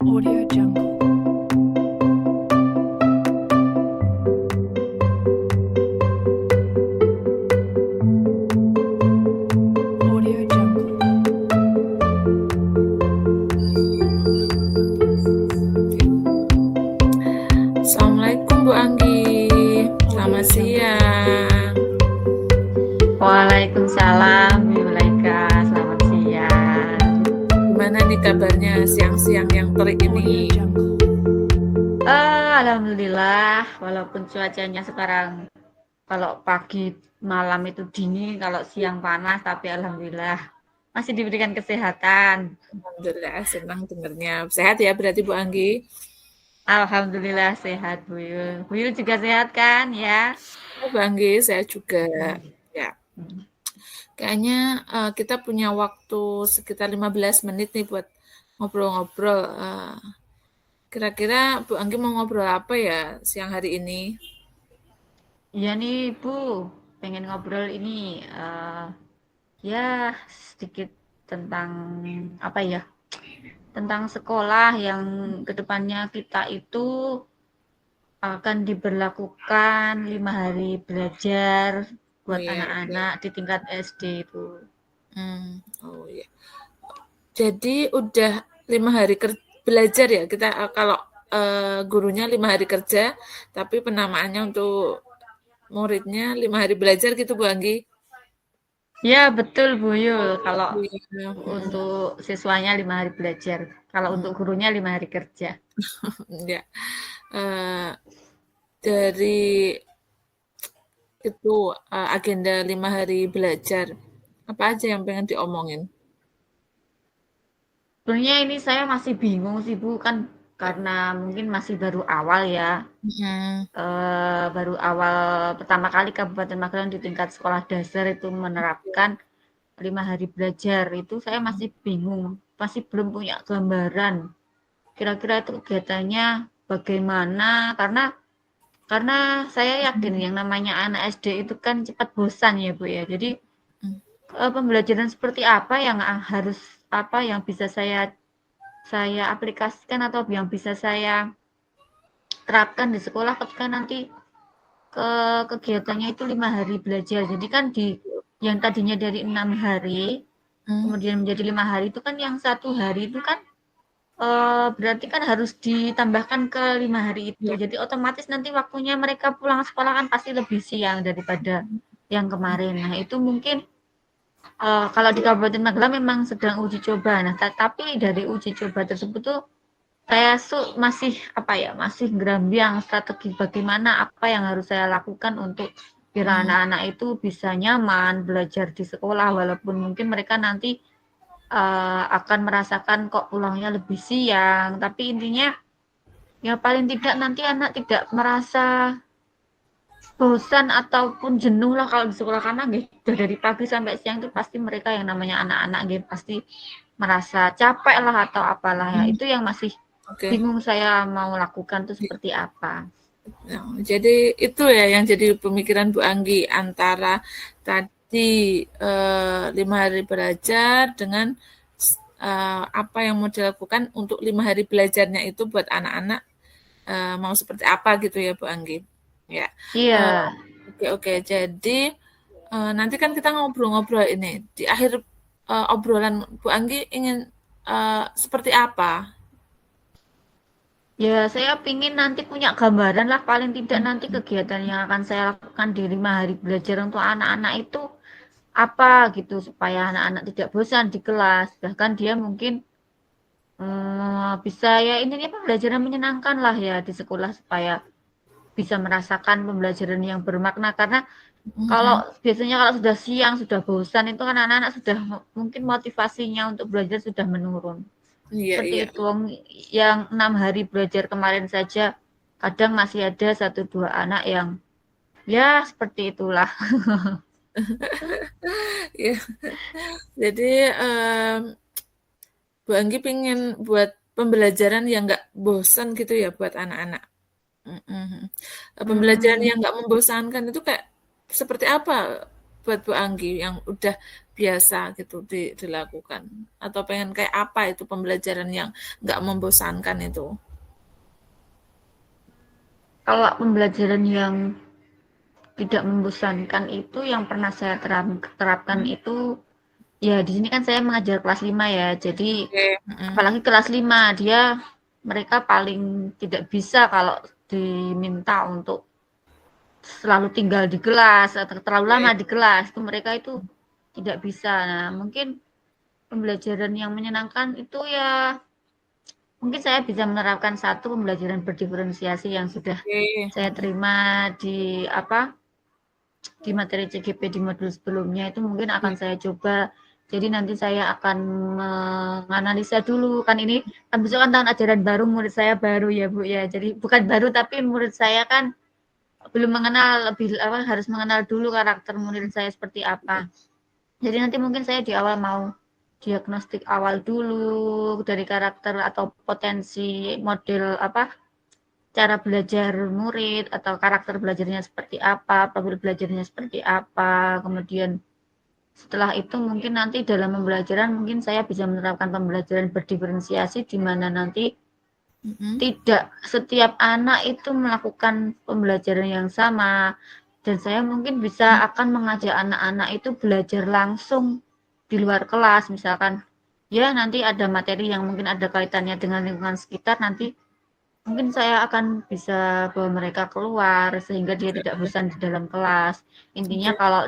Audio Jungle. Audio Jungle. Assalamualaikum Bu Anggi, selamat siang. Waalaikumsalam, Bu Laika. Selamat siang. Gimana nih kabarnya siang-siang yang terik Audio ini? Jungle. Alhamdulillah, walaupun cuacanya sekarang kalau pagi malam itu dingin, kalau siang panas, tapi alhamdulillah masih diberikan kesehatan. Alhamdulillah senang dengarnya. Sehat ya berarti Bu Anggi? Alhamdulillah sehat, Bu Yul. Bu Yul juga sehat kan ya? Oh, Bu Anggi, saya juga. Ya, kayaknya kita punya waktu sekitar 15 menit nih buat ngobrol-ngobrol. Kira-kira Bu Anggi mau ngobrol apa ya siang hari ini? Iya nih, Bu. Pengen ngobrol ini ya sedikit tentang apa ya? Tentang sekolah yang kedepannya kita itu akan diberlakukan 5 hari belajar Oh buat iya, anak-anak di tingkat SD itu. oh iya. Jadi udah 5 hari belajar ya kita kalau gurunya 5 hari kerja, tapi penamaannya untuk muridnya 5 hari belajar gitu Bu Anggi. Ya betul Bu Yul, Oh kalau iya, untuk siswanya 5 hari belajar, kalau untuk gurunya 5 hari kerja. ya. Eh, dari itu agenda 5 hari belajar apa aja yang pengen diomongin? Sebenarnya ini saya masih bingung sih Bu, kan karena mungkin masih baru awal ya. Hmm, Baru awal pertama kali Kabupaten Magelang di tingkat sekolah dasar itu menerapkan 5 hari belajar. Itu saya masih bingung, masih belum punya gambaran. Kira-kira itu kegiatannya bagaimana? Karena saya yakin yang namanya anak SD itu kan cepat bosan ya Bu ya. Jadi pembelajaran seperti apa yang harus apa yang bisa saya aplikasikan atau yang bisa saya terapkan di sekolah ketika nanti kegiatannya itu 5 hari belajar. Jadi kan yang tadinya dari 6 hari, hmm, kemudian menjadi 5 hari itu kan yang 1 hari itu kan berarti kan harus ditambahkan ke 5 hari itu. ya. Jadi otomatis nanti waktunya mereka pulang sekolah kan pasti lebih siang daripada yang kemarin. Nah itu mungkin kalau di Kabupaten Magelang memang sedang uji coba. Nah tapi dari uji coba tersebut tuh saya masih apa ya, masih gerambiang strategi bagaimana apa yang harus saya lakukan untuk biar anak-anak itu bisa nyaman belajar di sekolah walaupun mungkin mereka nanti akan merasakan kok pulangnya lebih siang. Tapi intinya ya paling tidak nanti anak tidak merasa bosan ataupun jenuh lah kalau di sekolah karena gitu dari pagi sampai siang itu pasti mereka yang namanya anak-anak gitu pasti merasa capek lah atau apalah ya Hmm, itu yang masih oke. bingung saya mau lakukan tuh seperti apa. Nah, jadi itu ya yang jadi pemikiran Bu Anggi antara tadi 5 hari belajar dengan apa yang mau dilakukan untuk 5 hari belajarnya itu buat anak-anak mau seperti apa gitu ya Bu Anggi. Ya, Iya, eh, oke. Jadi nanti kan kita ngobrol-ngobrol ini di akhir obrolan Bu Anggi ingin seperti apa? ya saya pingin nanti punya gambaran lah paling tidak nanti kegiatan yang akan saya lakukan di 5 hari belajar untuk anak-anak itu apa gitu supaya anak-anak tidak bosan di kelas bahkan dia mungkin bisa ya intinya pembelajaran menyenangkan lah ya di sekolah supaya bisa merasakan pembelajaran yang bermakna karena kalau Mm-mm. biasanya kalau sudah siang sudah bosan itu kan anak-anak sudah mungkin motivasinya untuk belajar sudah menurun. Iya, Seperti iya. itu yang 6 hari belajar kemarin saja kadang masih ada satu dua anak yang ya seperti itulah. Ya, jadi Bu Anggi pengen buat pembelajaran yang nggak bosan gitu ya buat anak-anak. Mhm. Pembelajaran Hmm, yang nggak membosankan itu kayak seperti apa? buat Bu Anggi yang udah biasa gitu dilakukan? Atau pengen kayak apa itu pembelajaran yang nggak membosankan itu? Kalau pembelajaran yang tidak membosankan itu yang pernah saya terapkan itu ya di sini kan saya mengajar kelas 5 ya. Jadi Oke. apalagi kelas 5 mereka paling tidak bisa kalau diminta untuk selalu tinggal di kelas atau terlalu lama di kelas itu mereka itu tidak bisa. Nah, mungkin pembelajaran yang menyenangkan itu ya mungkin saya bisa menerapkan satu pembelajaran berdiferensiasi yang sudah Oke. saya terima di materi CGP di modul sebelumnya itu mungkin akan saya coba. Jadi nanti saya akan menganalisa dulu kan ini kan besok kan tahun ajaran baru murid saya baru ya Bu ya. Jadi bukan baru tapi murid saya kan belum mengenal harus mengenal dulu karakter murid saya seperti apa. Jadi nanti mungkin saya di awal mau diagnostik awal dulu dari karakter atau potensi model cara belajar murid atau karakter belajarnya seperti apa, profil belajarnya seperti apa. Kemudian setelah itu mungkin nanti dalam pembelajaran mungkin saya bisa menerapkan pembelajaran berdiferensiasi di mana nanti tidak setiap anak itu melakukan pembelajaran yang sama dan saya mungkin bisa akan mengajak anak-anak itu belajar langsung di luar kelas misalkan ya nanti ada materi yang mungkin ada kaitannya dengan lingkungan sekitar nanti mungkin saya akan bisa bawa mereka keluar sehingga dia tidak bosan di dalam kelas. Intinya Oke. kalau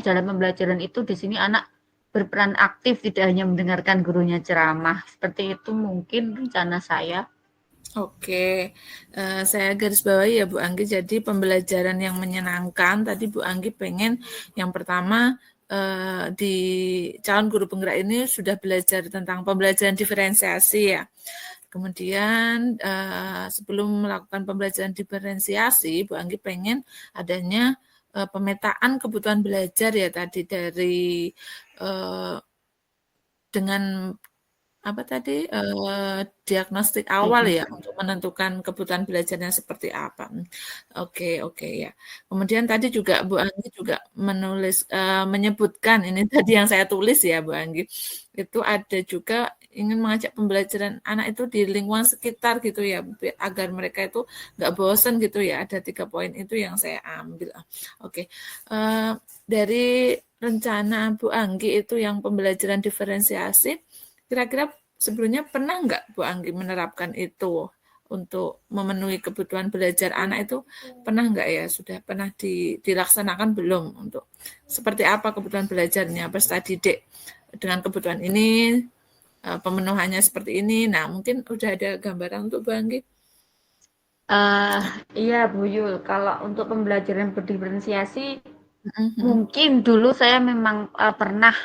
dalam pembelajaran itu di sini anak berperan aktif tidak hanya mendengarkan gurunya ceramah. Seperti itu mungkin rencana saya. Oke, saya garis bawahi ya Bu Anggi. Jadi pembelajaran yang menyenangkan tadi Bu Anggi pengen yang pertama di calon guru penggerak ini sudah belajar tentang pembelajaran diferensiasi ya. Kemudian sebelum melakukan pembelajaran diferensiasi, Bu Anggi pengen adanya pemetaan kebutuhan belajar ya tadi dari dengan apa tadi diagnostik awal ya untuk menentukan kebutuhan belajarnya seperti apa. Oke, oke ya. Kemudian tadi juga Bu Anggi juga menyebutkan ini tadi yang saya tulis ya Bu Anggi. Itu ada juga ingin mengajak pembelajaran anak itu di lingkungan sekitar gitu ya agar mereka itu nggak bosan gitu ya. Ada 3 poin itu yang saya ambil. Oke. Dari rencana Bu Anggi itu yang pembelajaran diferensiasi kira-kira sebelumnya pernah nggak Bu Anggi menerapkan itu untuk memenuhi kebutuhan belajar anak itu pernah nggak ya? Sudah pernah dilaksanakan belum untuk seperti apa kebutuhan belajarnya peserta didik dengan kebutuhan ini pemenuhannya seperti ini. Nah mungkin udah ada gambaran untuk Bu Anggi? Iya Bu Yul, kalau untuk pembelajaran berdiferensiasi mungkin dulu saya memang pernah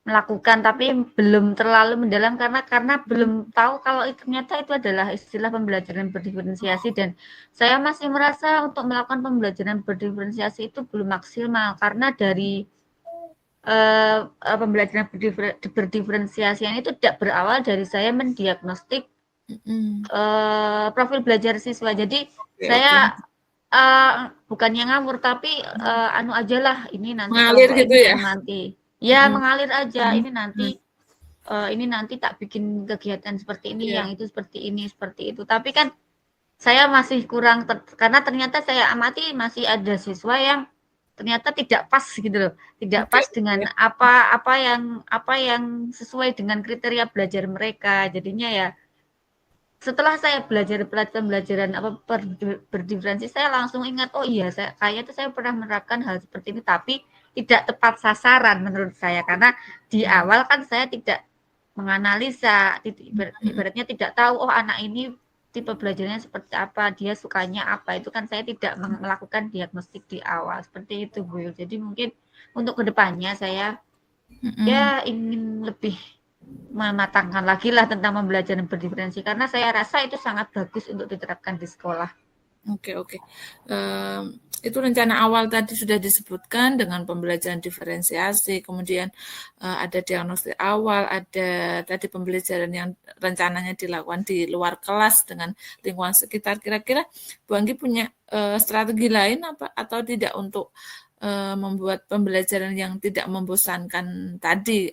melakukan tapi belum terlalu mendalam karena belum tahu kalau ternyata itu adalah istilah pembelajaran berdiferensiasi dan saya masih merasa untuk melakukan pembelajaran berdiferensiasi itu belum maksimal karena dari pembelajaran berdiferensiasi itu tidak berawal dari saya mendiagnostik profil belajar siswa. Jadi saya bukannya ngawur tapi anu ajalah ini nanti Mengalir kelompok gitu ini ya? yang nanti ya mengalir aja ini nanti tak bikin kegiatan seperti ini Iya. yang itu seperti ini seperti itu tapi kan saya masih kurang karena ternyata saya amati masih ada siswa yang ternyata tidak pas gitu loh tidak Oke, pas dengan apa yang sesuai dengan kriteria belajar mereka jadinya ya setelah saya belajar pembelajaran berdiferensi saya langsung ingat oh iya kayaknya itu saya pernah menerapkan hal seperti ini tapi tidak tepat sasaran menurut saya karena di awal kan saya tidak menganalisa ibaratnya tidak tahu oh anak ini tipe belajarnya seperti apa dia sukanya apa itu kan saya tidak melakukan diagnostik di awal seperti itu Bu Yul. Jadi mungkin untuk kedepannya saya ya ingin lebih mematangkan lagi lah tentang pembelajaran berdiferensi karena saya rasa itu sangat bagus untuk diterapkan di sekolah. Oke, oke. Itu rencana awal tadi sudah disebutkan dengan pembelajaran diferensiasi, kemudian ada diagnostik awal, ada tadi pembelajaran yang rencananya dilakukan di luar kelas dengan lingkungan sekitar. Kira-kira Bu Anggi punya strategi lain apa atau tidak untuk membuat pembelajaran yang tidak membosankan tadi.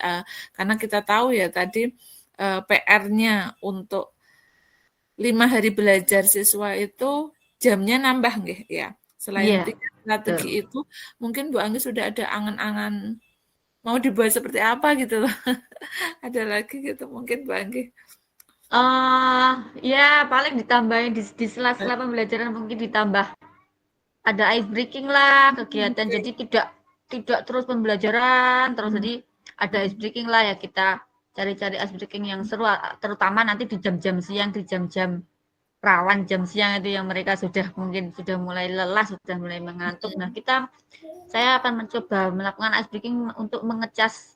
Karena kita tahu ya tadi PR-nya untuk 5 hari belajar siswa itu jamnya nambah nggih ya. Selain Iya, 3 strategi betul. itu, mungkin Bu Anggi sudah ada angan-angan mau dibuat seperti apa gitu loh. Ada lagi gitu mungkin Bu Anggi? Ya paling ditambahin di sela-sela pembelajaran mungkin ditambah ada ice breaking lah kegiatan. Oke. Jadi tidak tidak terus pembelajaran terus. Mhm. Jadi ada ice breaking lah ya, kita cari-cari ice breaking yang seru, terutama nanti di jam-jam siang, di jam-jam rawan jam siang itu yang mereka mungkin sudah mulai lelah, sudah mulai mengantuk. Nah, saya akan mencoba melakukan ice breaking untuk mengecas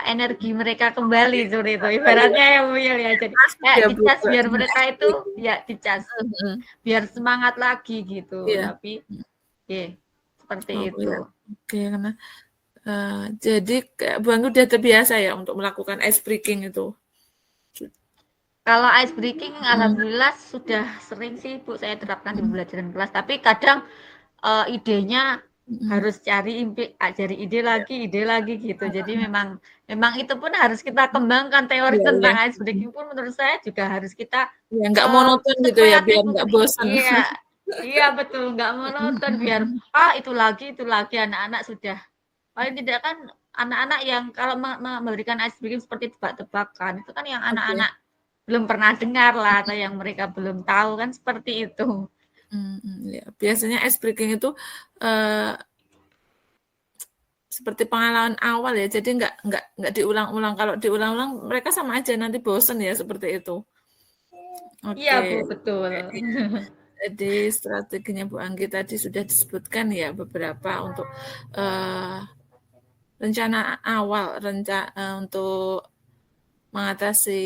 energi mereka kembali seperti itu. Ibaratnya ya Bu ya, jadi Asik ya Bu dicas kalau biar dengar mereka itu SPG. ya dicas Mhm. biar semangat lagi gitu. Iya. Tapi ya seperti Oh itu. ya. Oke, karena jadi kayak Bu Anggi udah terbiasa ya untuk melakukan ice breaking itu. Kalau ice breaking Mhm. alhamdulillah sudah sering sih Bu saya terapkan di pembelajaran kelas, tapi kadang idenya Mhm. harus cari ide lagi gitu. Jadi memang memang itu pun harus kita kembangkan, teori Iya, iya. tentang ice breaking pun menurut saya juga harus kita Ya nggak monoton gitu ya biar sekreatif nggak mungkin. bosan. Iya, iya betul, nggak monoton biar itu lagi anak-anak sudah paling tidak kan anak-anak yang kalau memberikan ice breaking seperti tebak-tebakan itu kan yang Oke. anak-anak belum pernah dengar lah atau yang mereka belum tahu kan seperti itu. Ya. Biasanya ice breaking itu eh, seperti pengalaman awal ya, jadi nggak diulang-ulang. Kalau diulang-ulang mereka sama aja nanti bosen ya seperti itu. Iya Oke. Bu, betul. Jadi strateginya Bu Anggi tadi sudah disebutkan ya beberapa untuk eh, rencana awal, untuk mengatasi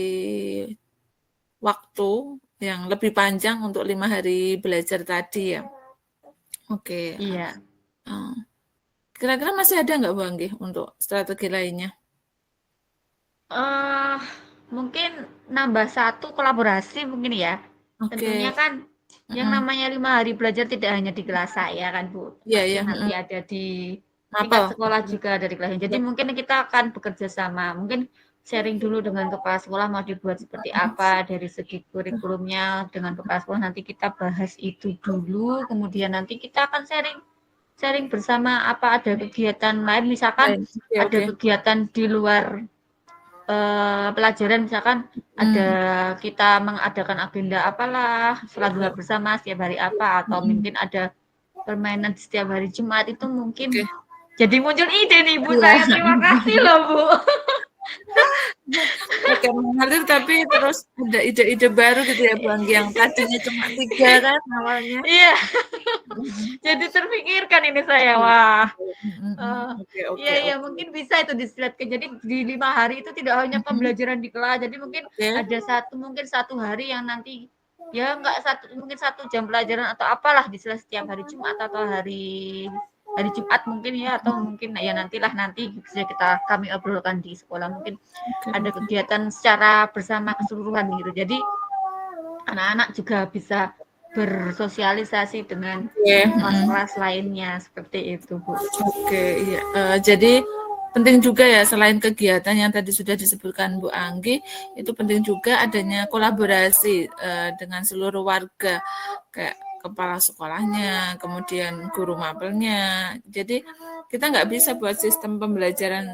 waktu yang lebih panjang untuk 5 hari belajar tadi ya. Oke. Iya. eh, Kira-kira masih ada nggak Bu Anggi untuk strategi lainnya? eh Mungkin nambah satu kolaborasi mungkin ya. Tentunya Oke. kan yang Mm-mm. namanya 5 hari belajar tidak hanya di kelas saya kan Bu, Iya, pasti iya. nanti Mm-mm. ada di tingkat Mapel. sekolah juga dari kelasnya. Jadi mungkin kita akan bekerja sama, mungkin sharing dulu dengan kepala sekolah mau dibuat seperti apa dari segi kurikulumnya, dengan kepala sekolah nanti kita bahas itu dulu, kemudian nanti kita akan sharing sharing bersama apa ada kegiatan lain, misalkan Lain. Oke, ada oke. kegiatan di luar pelajaran, misalkan ada Mm. kita mengadakan agenda apalah sholat duha bersama setiap hari apa, atau Mm-mm. mungkin ada permainan setiap hari Jumat, itu mungkin Oke. jadi muncul ide nih Bu Iya. saya, terima kasih loh Bu. Oke, mengalir tapi terus ada ide-ide baru gitu ya Bu Anggi yang tadinya cuma 3 kan awalnya. Iya, Mhm. jadi terpikirkan ini saya, Iya. wah. Mhm. eh Oke, iya oke, iya oke. mungkin bisa itu disilatkan. Jadi di 5 hari itu tidak hanya Mhm. pembelajaran di kelas. Jadi mungkin Oke. ada mungkin satu hari yang nanti ya enggak mungkin 1 jam pelajaran atau apalah di setiap hari Jumat atau hari hari Jumat mungkin ya, atau mungkin ya nanti bisa kami obrolkan di sekolah, mungkin Oke, ada oke. kegiatan secara bersama keseluruhan gitu. Jadi anak-anak juga bisa bersosialisasi dengan Oke, mhm. kelas-kelas lainnya seperti itu Bu. Oke, iya. Jadi penting juga ya selain kegiatan yang tadi sudah disebutkan Bu Anggi, itu penting juga adanya kolaborasi dengan seluruh warga, kayak kepala sekolahnya, kemudian guru mapelnya. Jadi kita nggak bisa buat sistem pembelajaran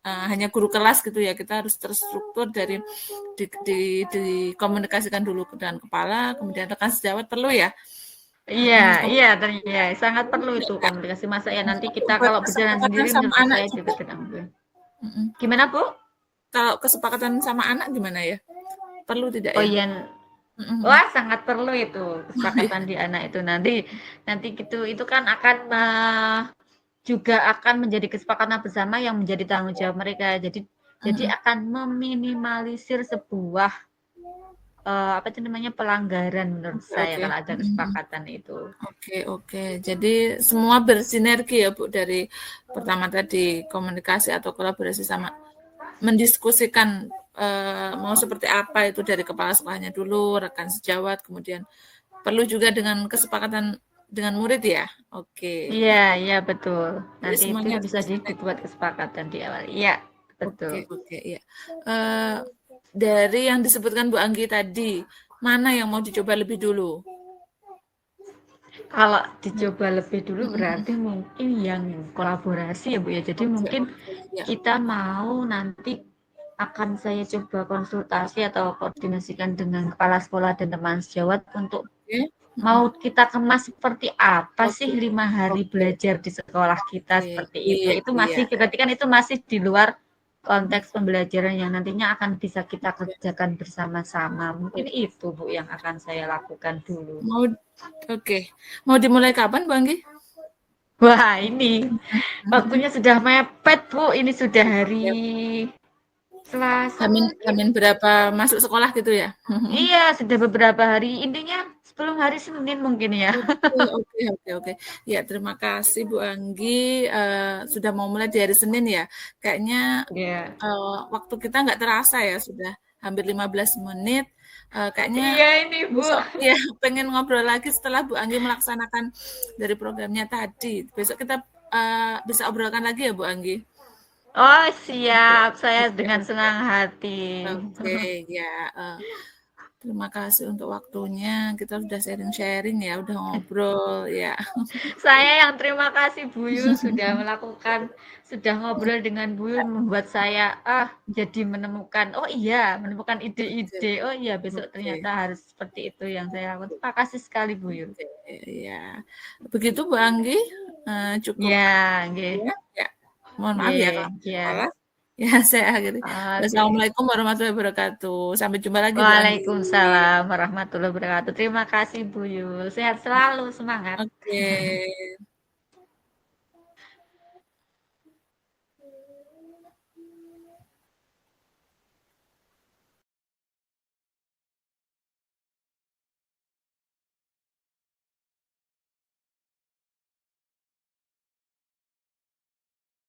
hanya guru kelas gitu ya. Kita harus terstruktur dari dikomunikasikan dulu dengan kepala, kemudian rekan sejawat perlu ya. Iya, Kemudian iya, ternyata sangat perlu itu komunikasi. Masa ya nanti kita buat kalau berjalan kesepakatan sendiri sama menurut anak saya juga juga. tidak mungkin. Mm-mm. Gimana Bu? Kalau kesepakatan sama anak gimana ya? Perlu tidak Oh ya? iya, Mm-mm. wah sangat perlu itu kesepakatan di anak itu nanti nanti gitu itu kan akan juga akan menjadi kesepakatan bersama yang menjadi tanggung jawab mereka. Jadi Mm-mm. akan meminimalisir sebuah apa itu namanya pelanggaran menurut Oke, saya oke. kalau ada Mm-mm. kesepakatan itu. Oke, oke. Jadi semua bersinergi ya Bu, dari pertama tadi komunikasi atau kolaborasi sama mendiskusikan mau seperti apa itu dari kepala sekolahnya dulu, rekan sejawat, kemudian perlu juga dengan kesepakatan dengan murid ya? Oke. Iya, betul. Jadi Nanti itu semuanya harus bisa diselesaikan. dibuat kesepakatan di awal. Iya, betul. Oke, ya. Eh, dari yang disebutkan Bu Anggi tadi, mana yang mau dicoba lebih dulu? Kalau dicoba lebih dulu Mm-mm. berarti mungkin yang kolaborasi ya Bu ya. Jadi mungkin Ya. kita mau nanti akan saya coba konsultasi atau koordinasikan dengan kepala sekolah dan teman sejawat untuk Oke. mau kita kemas seperti apa sih Oke. 5 hari Oke. belajar di sekolah kita Oke. seperti itu. Iya, Itu masih iya. berarti kan itu masih di luar konteks pembelajaran yang nantinya akan bisa kita kerjakan bersama-sama. Mungkin itu Bu yang akan saya lakukan dulu. Oke. Mau dimulai kapan, Bu Anggi? Wah, ini waktunya sudah mepet, Bu. Ini sudah hari Selasa. Hamin berapa masuk sekolah gitu ya? Iya, sudah beberapa hari. Intinya sebelum hari Senin mungkin ya. Oke. Ya, terima kasih Bu Anggi. Sudah mau mulai di hari Senin ya. Kayaknya Iya. waktu kita nggak terasa ya, sudah hampir 15 menit. Kayaknya Iya ini, Bu. besok ya pengen ngobrol lagi setelah Bu Anggi melaksanakan dari programnya tadi. Besok kita bisa obrolkan lagi ya Bu Anggi. Oh, siap. Saya dengan senang hati. Oke, ya. Terima kasih untuk waktunya. Kita sudah sharing-sharing ya, udah ngobrol ya. Saya yang terima kasih Bu Yul sudah ngobrol dengan Bu Yul membuat saya jadi menemukan menemukan ide-ide. Oh iya, besok ternyata harus seperti itu yang saya lakukan. Terima kasih sekali Bu Yul. Ya. Begitu Bu Anggi, cukup. Ya, nggih. Ya. Mohon maaf ya kalau salah. Ya, saya akhiri. Wassalamualaikum warahmatullahi wabarakatuh. Sampai jumpa lagi Bu Anggi. Waalaikumsalam warahmatullahi wabarakatuh. Terima kasih Bu Yul. Sehat selalu, semangat. Oke.